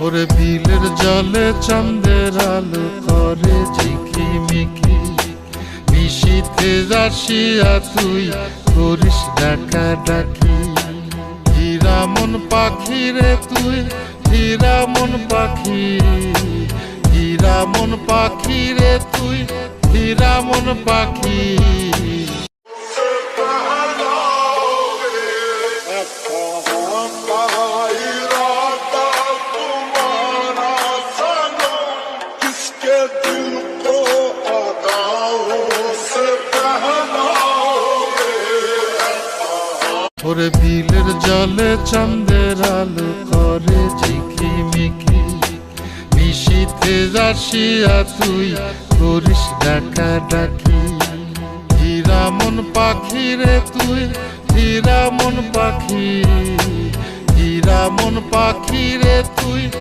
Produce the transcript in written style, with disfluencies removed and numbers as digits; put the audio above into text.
ওরে বিলের জলে চাঁদের আলো করে ঝিকিমিকি, নিশীথে আসিয়া তুই করিস ডাকা ডাকি। হীরা মন পাখি রে তুই, হীরা মন পাখি, হীরা মন পাখি রে তুই, হীরা মন পাখি। ওরে বিলের জলে চাঁদের আলো করে ঝিকিমিকি, নিশীথে আসিয়া তুই করিস ডাকা ডাকি। হীরা মন পাখি রে তুই, হীরা মন পাখি, হীরা মন পাখি রে তুই।